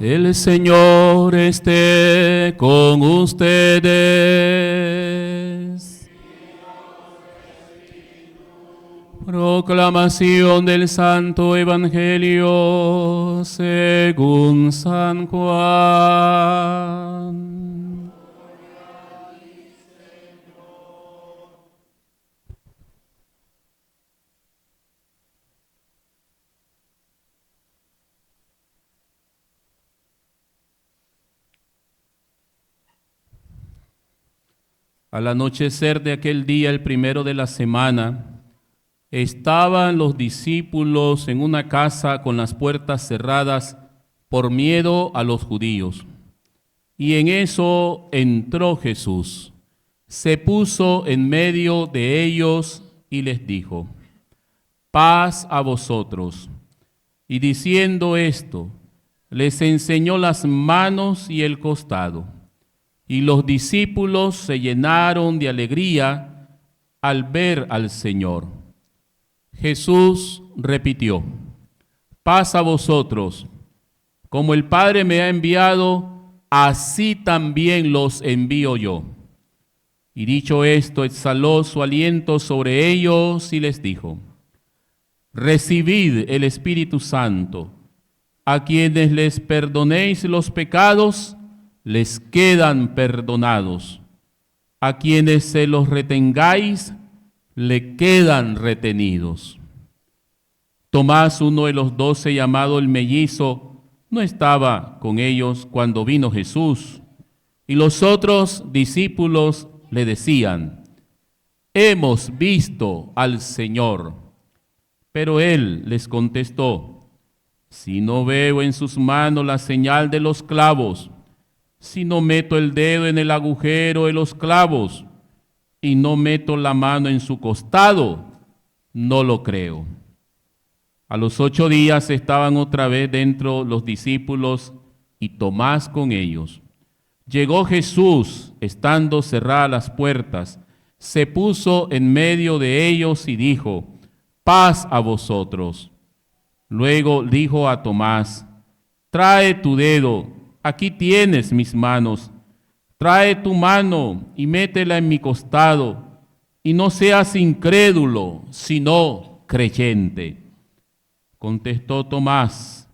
El Señor esté con ustedes. Proclamación del Santo Evangelio según San Juan. Al anochecer de aquel día, el primero de la semana, estaban los discípulos en una casa con las puertas cerradas por miedo a los judíos. Y en eso entró Jesús, se puso en medio de ellos y les dijo: paz a vosotros. Y diciendo esto, les enseñó las manos y el costado. Y los discípulos se llenaron de alegría al ver al Señor. Jesús repitió: paz a vosotros. Como el Padre me ha enviado, así también los envío yo. Y dicho esto, exhaló su aliento sobre ellos y les dijo: recibid el Espíritu Santo. A quienes les perdonéis los pecados, les quedan perdonados. A quienes se los retengáis, le quedan retenidos. Tomás, uno de los 12, llamado el mellizo, no estaba con ellos cuando vino Jesús. Y los otros discípulos le decían: hemos visto al Señor. Pero él les contestó: si no veo en sus manos la señal de los clavos, si no meto el dedo en el agujero de los clavos y no meto la mano en su costado, no lo creo. A los 8 días estaban otra vez dentro los discípulos y Tomás con ellos. Llegó Jesús, estando cerradas las puertas, se puso en medio de ellos y dijo: paz a vosotros. Luego dijo a Tomás: trae tu dedo. Aquí tienes mis manos. Trae tu mano y métela en mi costado, y no seas incrédulo, sino creyente. Contestó Tomás: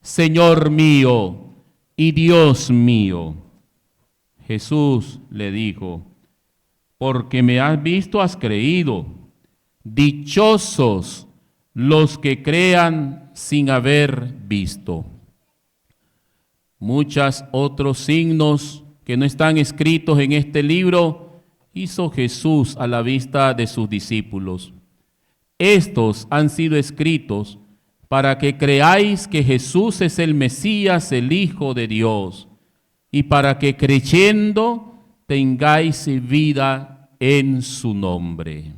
Señor mío y Dios mío. Jesús le dijo: porque me has visto, has creído. Dichosos los que crean sin haber visto. Muchos otros signos que no están escritos en este libro hizo Jesús a la vista de sus discípulos. Estos han sido escritos para que creáis que Jesús es el Mesías, el Hijo de Dios, y para que creyendo tengáis vida en su nombre.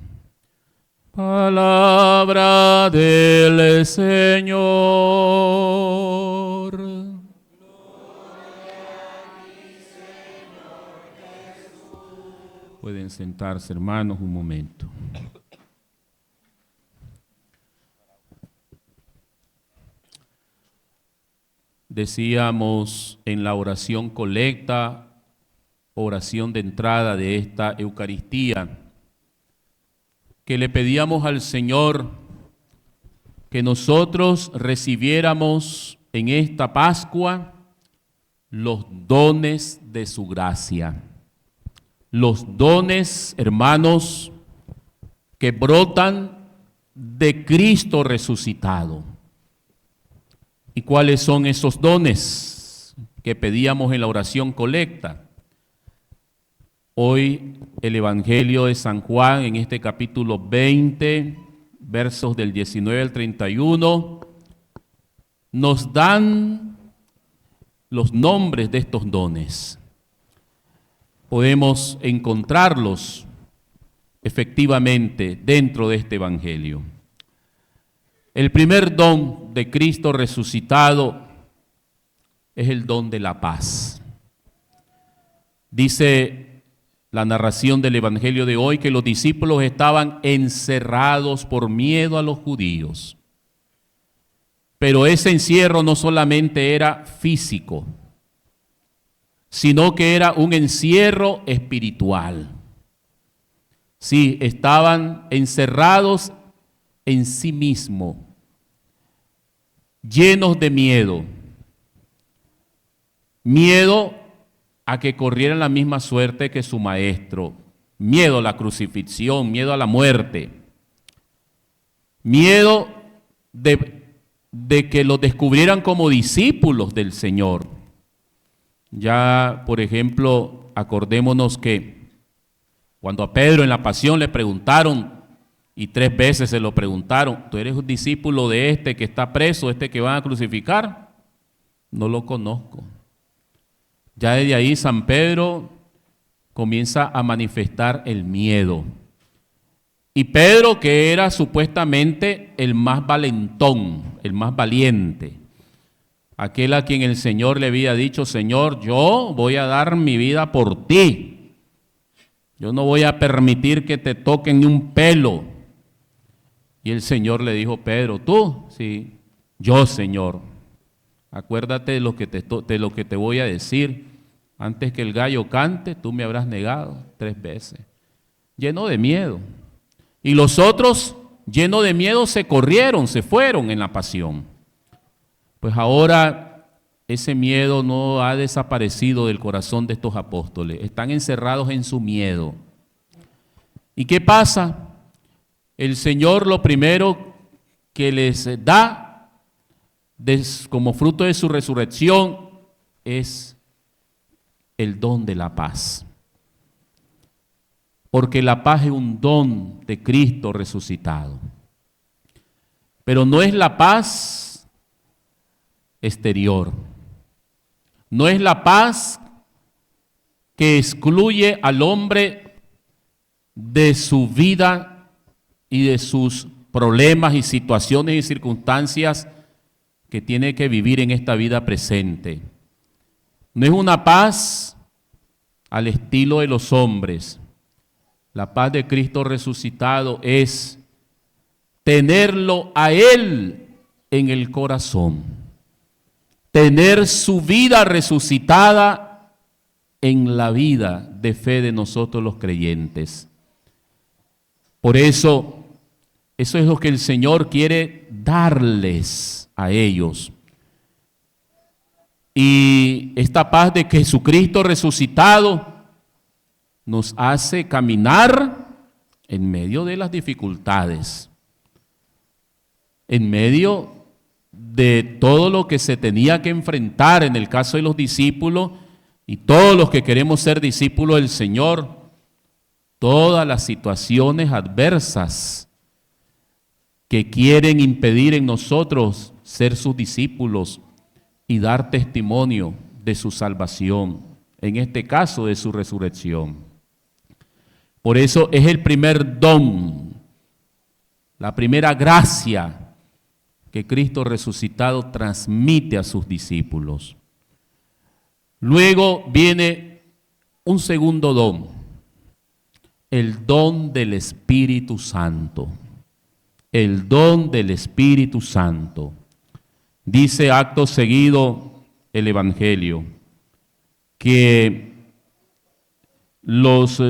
Palabra del Señor. Pueden sentarse, hermanos, un momento. Decíamos en la oración colecta, oración de entrada de esta Eucaristía, que le pedíamos al Señor que nosotros recibiéramos en esta Pascua los dones de su gracia. Los dones, hermanos, que brotan de Cristo resucitado. ¿Y cuáles son esos dones que pedíamos en la oración colecta? Hoy el Evangelio de San Juan, en este capítulo 20, versos del 19 al 31, nos dan los nombres de estos dones. Podemos encontrarlos efectivamente dentro de este Evangelio. El primer don de Cristo resucitado es el don de la paz. Dice la narración del Evangelio de hoy que los discípulos estaban encerrados por miedo a los judíos. Pero ese encierro no solamente era físico, sino que era un encierro espiritual. Sí, estaban encerrados en sí mismos, llenos de miedo. Miedo a que corrieran la misma suerte que su maestro. Miedo a la crucifixión, miedo a la muerte. Miedo de que los descubrieran como discípulos del Señor. Ya, por ejemplo, acordémonos que cuando a Pedro en la pasión le preguntaron, y 3 veces se lo preguntaron, ¿tú eres un discípulo de este que está preso, este que van a crucificar? No lo conozco. Ya desde ahí San Pedro comienza a manifestar el miedo. Y Pedro, que era supuestamente el más valentón, el más valiente, aquel a quien el Señor le había dicho, Señor, yo voy a dar mi vida por ti. Yo no voy a permitir que te toquen ni un pelo. Y el Señor le dijo, Pedro, ¿tú? Sí, yo, Señor. Acuérdate de lo que te voy a decir. Antes que el gallo cante, tú me habrás negado 3 veces. Lleno de miedo. Y los otros, llenos de miedo, se corrieron, se fueron en la pasión. Pues ahora ese miedo no ha desaparecido del corazón de estos apóstoles. Están encerrados en su miedo. ¿Y qué pasa? El Señor lo primero que les da como fruto de su resurrección es el don de la paz. Porque la paz es un don de Cristo resucitado. Pero no es la paz exterior. No es la paz que excluye al hombre de su vida y de sus problemas y situaciones y circunstancias que tiene que vivir en esta vida presente. No es una paz al estilo de los hombres. La paz de Cristo resucitado es tenerlo a Él en el corazón. Tener su vida resucitada en la vida de fe de nosotros los creyentes. Por eso, eso es lo que el Señor quiere darles a ellos. Y esta paz de Jesucristo resucitado nos hace caminar en medio de las dificultades, en medio de todo lo que se tenía que enfrentar en el caso de los discípulos y todos los que queremos ser discípulos del Señor, todas las situaciones adversas que quieren impedir en nosotros ser sus discípulos y dar testimonio de su salvación, en este caso de su resurrección. Por eso es el primer don, la primera gracia que Cristo resucitado transmite a sus discípulos. Luego viene un segundo don, el don del Espíritu Santo. El don del Espíritu Santo. Dice acto seguido el Evangelio que los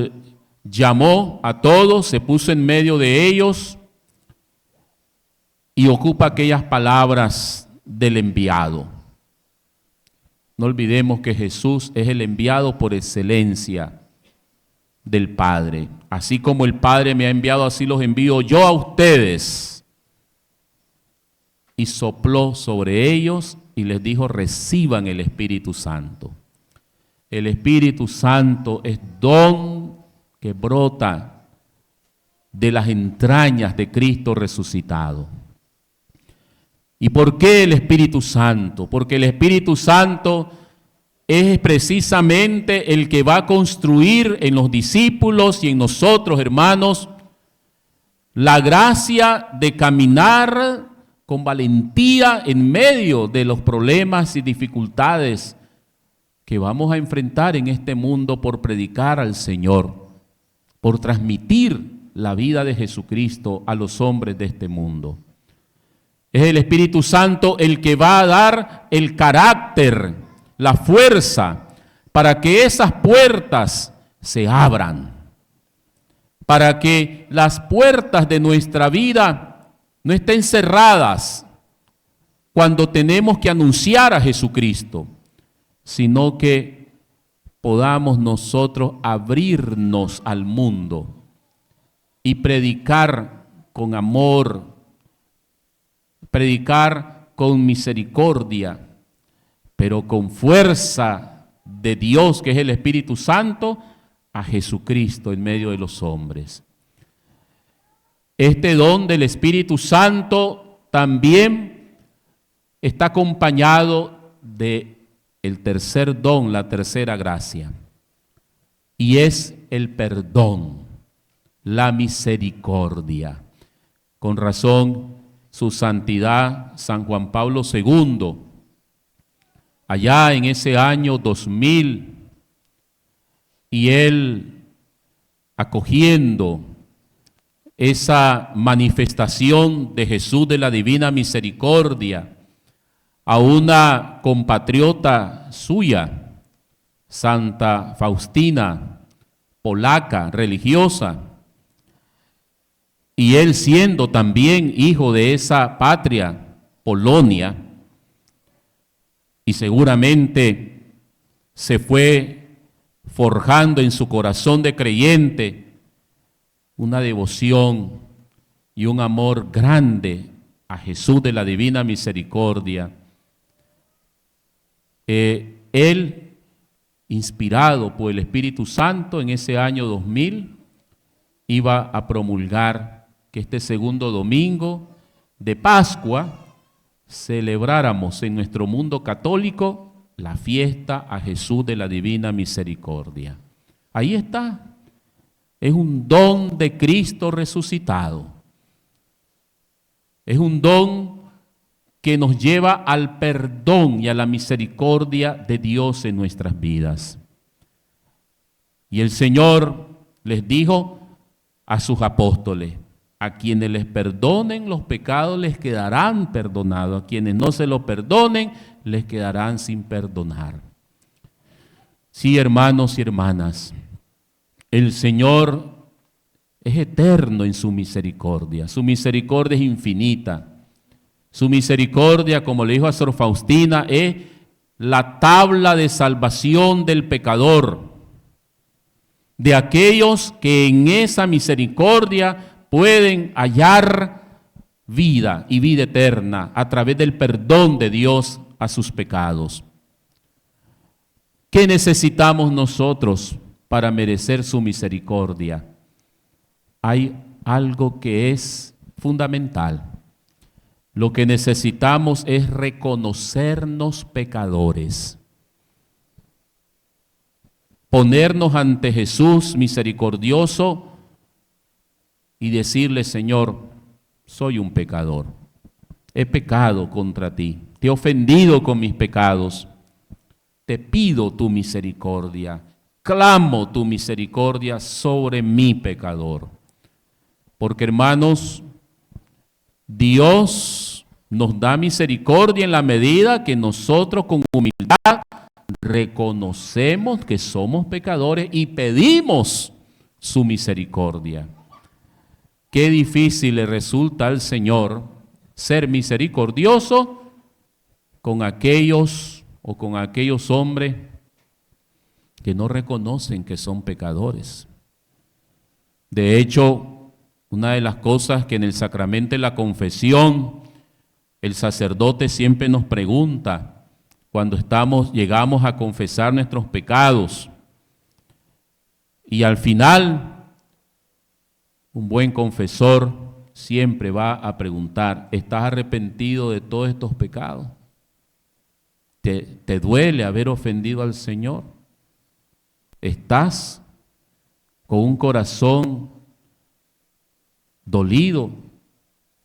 llamó a todos, se puso en medio de ellos y ocupa aquellas palabras del enviado. No olvidemos que Jesús es el enviado por excelencia del Padre. Así como el Padre me ha enviado, así los envío yo a ustedes. Y sopló sobre ellos y les dijo, reciban el Espíritu Santo. El Espíritu Santo es don que brota de las entrañas de Cristo resucitado. ¿Y por qué el Espíritu Santo? Porque el Espíritu Santo es precisamente el que va a construir en los discípulos y en nosotros, hermanos, la gracia de caminar con valentía en medio de los problemas y dificultades que vamos a enfrentar en este mundo por predicar al Señor, por transmitir la vida de Jesucristo a los hombres de este mundo. Es el Espíritu Santo el que va a dar el carácter, la fuerza, para que esas puertas se abran, para que las puertas de nuestra vida no estén cerradas cuando tenemos que anunciar a Jesucristo, sino que podamos nosotros abrirnos al mundo y predicar con amor, predicar con misericordia, pero con fuerza de Dios, que es el Espíritu Santo, a Jesucristo en medio de los hombres. Este don del Espíritu Santo también está acompañado de el tercer don, la tercera gracia, y es el perdón, la misericordia. Con razón, su santidad, San Juan Pablo II, allá en ese año 2000, y él acogiendo esa manifestación de Jesús de la divina misericordia a una compatriota suya, Santa Faustina, polaca, religiosa, y él siendo también hijo de esa patria, Polonia, y seguramente se fue forjando en su corazón de creyente una devoción y un amor grande a Jesús de la divina misericordia. Él, inspirado por el Espíritu Santo en ese año 2000, iba a promulgar que este segundo domingo de Pascua celebráramos en nuestro mundo católico la fiesta a Jesús de la divina misericordia. Ahí está. Es un don de Cristo resucitado. Es un don que nos lleva al perdón y a la misericordia de Dios en nuestras vidas. Y el Señor les dijo a sus apóstoles: a quienes les perdonen los pecados les quedarán perdonados, a quienes no se los perdonen les quedarán sin perdonar. Sí, hermanos y hermanas, el Señor es eterno en su misericordia es infinita. Su misericordia, como le dijo a Sor Faustina, es la tabla de salvación del pecador, de aquellos que en esa misericordia pueden hallar vida y vida eterna a través del perdón de Dios a sus pecados. ¿Qué necesitamos nosotros para merecer su misericordia? Hay algo que es fundamental. Lo que necesitamos es reconocernos pecadores, ponernos ante Jesús misericordioso y decirle: Señor, soy un pecador, he pecado contra ti, te he ofendido con mis pecados, te pido tu misericordia, clamo tu misericordia sobre mi pecador. Porque, hermanos, Dios nos da misericordia en la medida que nosotros con humildad reconocemos que somos pecadores y pedimos su misericordia. Qué difícil le resulta al Señor ser misericordioso con aquellos hombres que no reconocen que son pecadores. De hecho, una de las cosas que en el sacramento de la confesión el sacerdote siempre nos pregunta cuando llegamos a confesar nuestros pecados, y al final un buen confesor siempre va a preguntar: ¿estás arrepentido de todos estos pecados? ¿Te duele haber ofendido al Señor? ¿Estás con un corazón dolido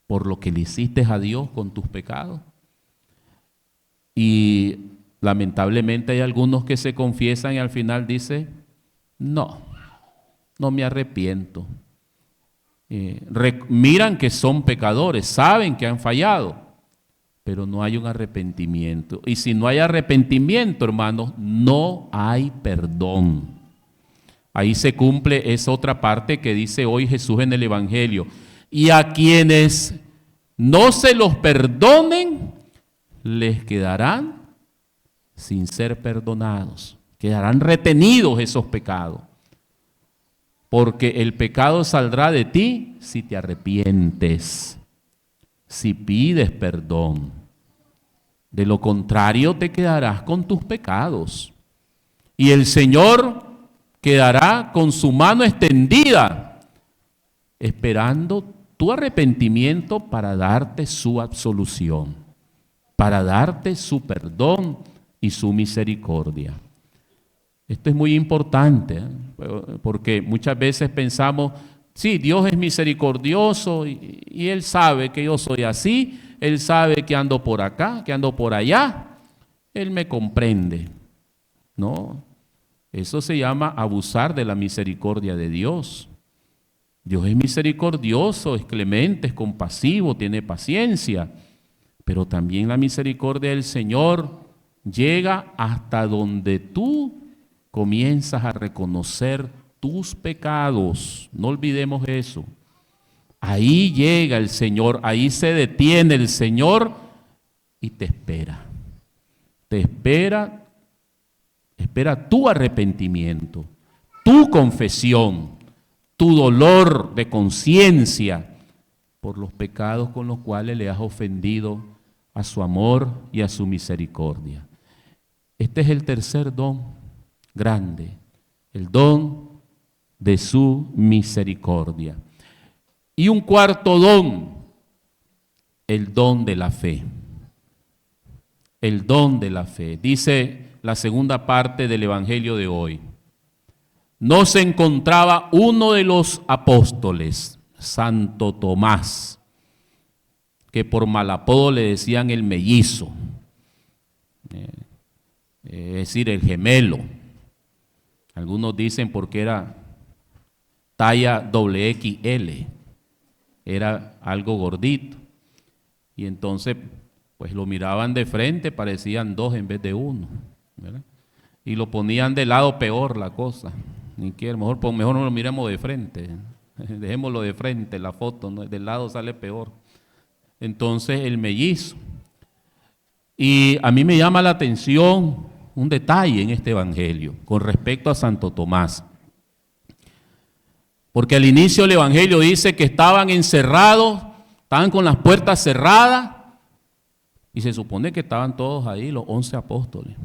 por lo que le hiciste a Dios con tus pecados? Y lamentablemente hay algunos que se confiesan y al final dicen: no me arrepiento. Miran que son pecadores, saben que han fallado, pero no hay un arrepentimiento. Y si no hay arrepentimiento, hermanos, no hay perdón. Ahí se cumple esa otra parte que dice hoy Jesús en el Evangelio. Y a quienes no se los perdonen, les quedarán sin ser perdonados. Quedarán retenidos esos pecados. Porque el pecado saldrá de ti si te arrepientes, si pides perdón. De lo contrario, te quedarás con tus pecados. Y el Señor quedará con su mano extendida, esperando tu arrepentimiento para darte su absolución, para darte su perdón y su misericordia. Esto es muy importante, porque muchas veces pensamos, sí, Dios es misericordioso y Él sabe que yo soy así, Él sabe que ando por acá, que ando por allá, Él me comprende. No, eso se llama abusar de la misericordia de Dios. Dios es misericordioso, es clemente, es compasivo, tiene paciencia, pero también la misericordia del Señor llega hasta donde tú comienzas a reconocer tus pecados. No olvidemos eso. Ahí llega el Señor, ahí se detiene el Señor y te espera. Te espera tu arrepentimiento, tu confesión, tu dolor de conciencia por los pecados con los cuales le has ofendido a su amor y a su misericordia. Este es el tercer don grande, el don de su misericordia. Y un cuarto don, el don de la fe. El don de la fe. Dice la segunda parte del Evangelio de hoy. No se encontraba uno de los apóstoles, Santo Tomás, que por mal apodo le decían el mellizo, es decir, el gemelo. Algunos dicen porque era talla XXL, era algo gordito. Y entonces, pues lo miraban de frente, parecían dos en vez de uno, ¿verdad? Y lo ponían de lado, peor la cosa. Ni quiero, mejor no lo miremos de frente. Dejémoslo de frente, la foto, ¿no? Del lado sale peor. Entonces, el mellizo. Y a mí me llama la atención un detalle en este evangelio con respecto a Santo Tomás. Porque al inicio del evangelio dice que estaban encerrados, estaban con las puertas cerradas, y se supone que estaban todos ahí, los 11 apóstoles.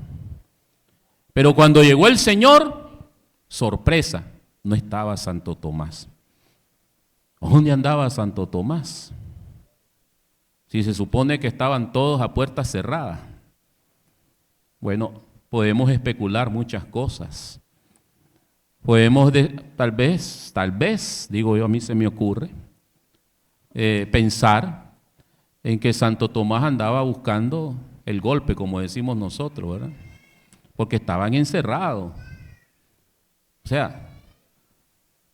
Pero cuando llegó el Señor, sorpresa, no estaba Santo Tomás. ¿Dónde andaba Santo Tomás? Si se supone que estaban todos a puertas cerradas. Bueno, podemos especular muchas cosas. Podemos, tal vez, digo yo, a mí se me ocurre, pensar en que Santo Tomás andaba buscando el golpe, como decimos nosotros, ¿verdad? Porque estaban encerrados. O sea,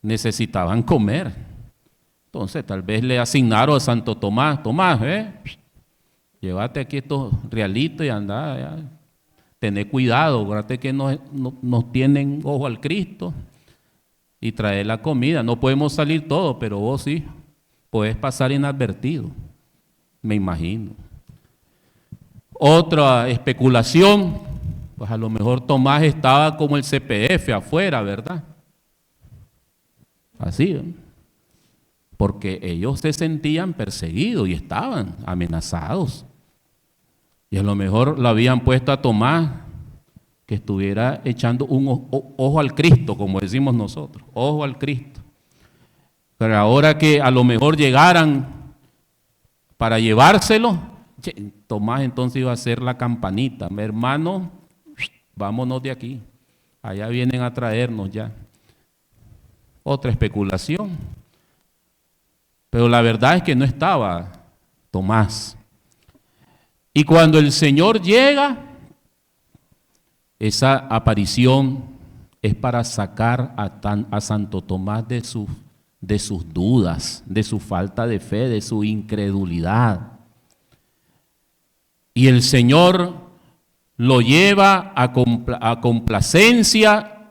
necesitaban comer. Entonces, tal vez le asignaron a Santo Tomás, llévate aquí estos realitos y anda, ya. Tener cuidado, acuérdate que nos tienen ojo al Cristo y traer la comida. No podemos salir todos, pero vos sí, puedes pasar inadvertido, me imagino. Otra especulación, pues a lo mejor Tomás estaba como el CPF afuera, ¿verdad? Así, ¿eh? Porque ellos se sentían perseguidos y estaban amenazados. Y a lo mejor lo habían puesto a Tomás que estuviera echando un ojo al Cristo, como decimos nosotros, ojo al Cristo. Pero ahora que a lo mejor llegaran para llevárselo, Tomás entonces iba a hacer la campanita. Mi hermano, vámonos de aquí. Allá vienen a traernos ya. Otra especulación. Pero la verdad es que no estaba Tomás. Y cuando el Señor llega, esa aparición es para sacar a Santo Tomás de sus dudas, de su falta de fe, de su incredulidad. Y el Señor lo lleva a complacencia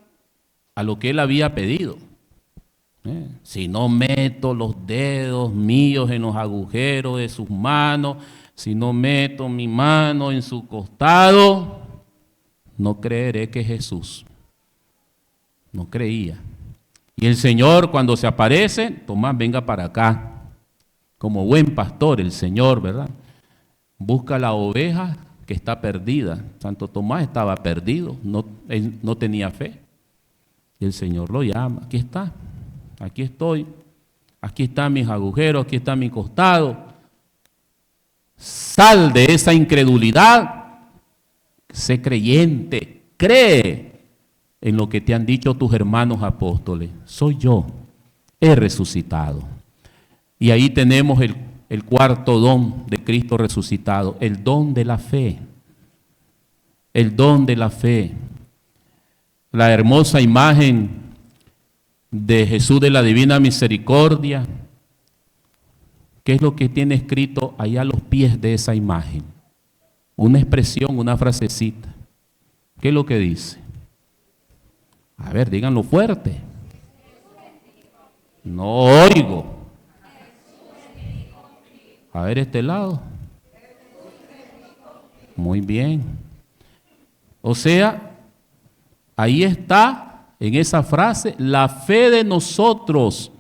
a lo que él había pedido. Si no meto los dedos míos en los agujeros de sus manos, si no meto mi mano en su costado, no creeré que es Jesús. No creía. Y el Señor, cuando se aparece, Tomás, venga para acá. Como buen pastor, el Señor, ¿verdad? Busca la oveja que está perdida. Santo Tomás estaba perdido, él no tenía fe. Y el Señor lo llama. Aquí está, aquí estoy. Aquí están mis agujeros, aquí está mi costado. Sal de esa incredulidad. Sé creyente, cree en lo que te han dicho tus hermanos apóstoles. Soy yo, he resucitado. Y ahí tenemos el cuarto don de Cristo resucitado, el don de la fe. El don de la fe. La hermosa imagen de Jesús de la Divina Misericordia. ¿Qué es lo que tiene escrito allá a los pies de esa imagen? Una expresión, una frasecita. ¿Qué es lo que dice? A ver, díganlo fuerte. No oigo. A ver este lado. Muy bien. O sea, ahí está, en esa frase, la fe de nosotros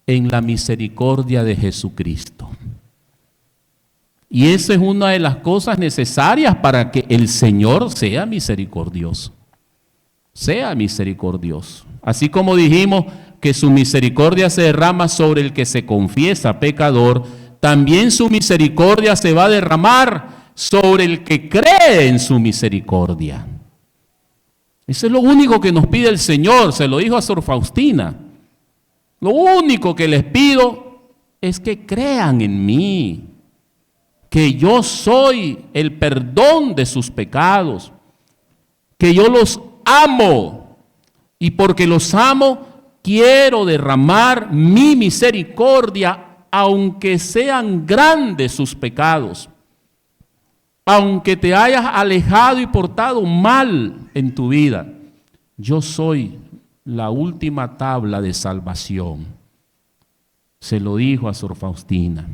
en la misericordia de Jesucristo. Y esa es una de las cosas necesarias para que el Señor sea misericordioso. Sea misericordioso. Así como dijimos que su misericordia se derrama sobre el que se confiesa pecador, también su misericordia se va a derramar sobre el que cree en su misericordia. Eso es lo único que nos pide el Señor, se lo dijo a Sor Faustina. Lo único que les pido es que crean en mí, que yo soy el perdón de sus pecados, que yo los amo y porque los amo quiero derramar mi misericordia aunque sean grandes sus pecados, aunque te hayas alejado y portado mal en tu vida. Yo soy la última tabla de salvación. Se lo dijo a Sor Faustina.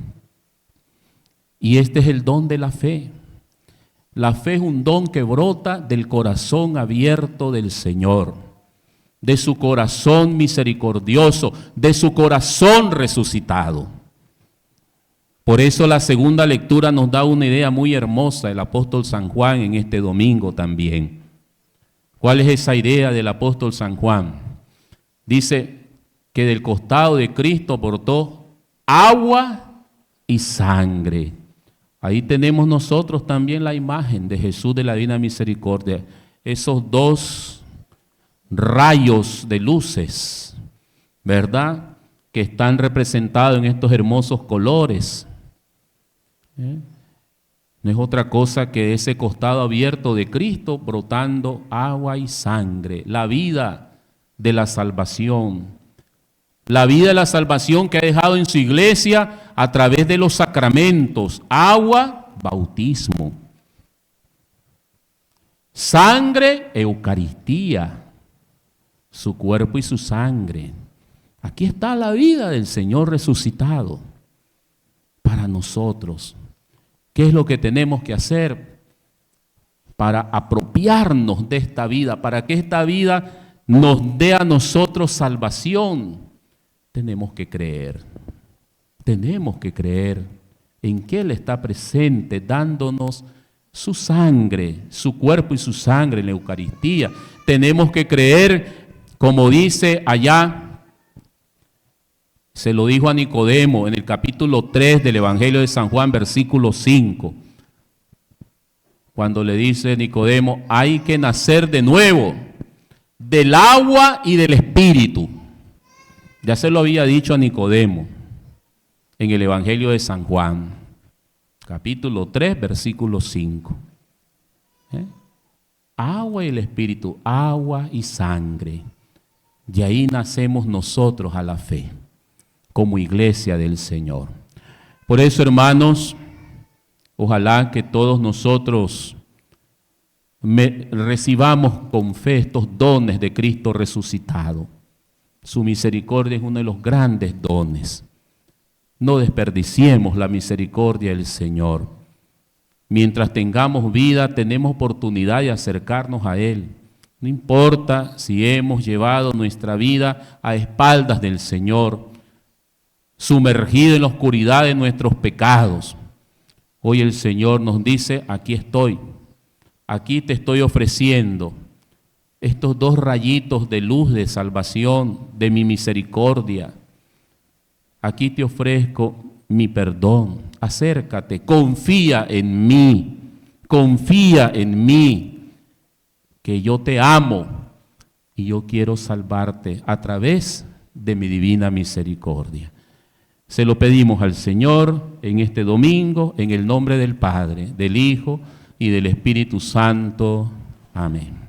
Y este es el don de la fe. La fe es un don que brota del corazón abierto del Señor, de su corazón misericordioso, de su corazón resucitado. Por eso la segunda lectura nos da una idea muy hermosa del apóstol San Juan en este domingo también. ¿Cuál es esa idea del apóstol San Juan? Dice que del costado de Cristo brotó agua y sangre. Ahí tenemos nosotros también la imagen de Jesús de la Divina Misericordia. Esos dos rayos de luces, ¿verdad? Que están representados en estos hermosos colores. No es otra cosa que ese costado abierto de Cristo brotando agua y sangre. La vida de la salvación. La vida de la salvación que ha dejado en su iglesia a través de los sacramentos. Agua, bautismo. Sangre, Eucaristía. Su cuerpo y su sangre. Aquí está la vida del Señor resucitado para nosotros. ¿Qué es lo que tenemos que hacer para apropiarnos de esta vida? Para que esta vida nos dé a nosotros salvación. Tenemos que creer. Tenemos que creer en que Él está presente dándonos su sangre, su cuerpo y su sangre en la Eucaristía. Tenemos que creer, como dice allá, se lo dijo a Nicodemo en el capítulo 3 del Evangelio de San Juan, versículo 5. Cuando le dice Nicodemo, hay que nacer de nuevo, del agua y del Espíritu. Ya se lo había dicho a Nicodemo en el Evangelio de San Juan, capítulo 3, versículo 5. Agua y el Espíritu, agua y sangre. Y ahí nacemos nosotros a la fe, como iglesia del Señor. Por eso, hermanos, Ojalá que todos nosotros recibamos con fe estos dones de Cristo resucitado. Su misericordia es uno de los grandes dones. No desperdiciemos la misericordia del Señor. Mientras tengamos vida, tenemos oportunidad de acercarnos a Él. No importa si hemos llevado nuestra vida a espaldas del Señor, sumergido en la oscuridad de nuestros pecados. Hoy el Señor nos dice, aquí estoy, aquí te estoy ofreciendo estos 2 rayitos de luz de salvación, de mi misericordia. Aquí te ofrezco mi perdón. Acércate, confía en mí, que yo te amo y yo quiero salvarte a través de mi divina misericordia. Se lo pedimos al Señor en este domingo, en el nombre del Padre, del Hijo y del Espíritu Santo. Amén.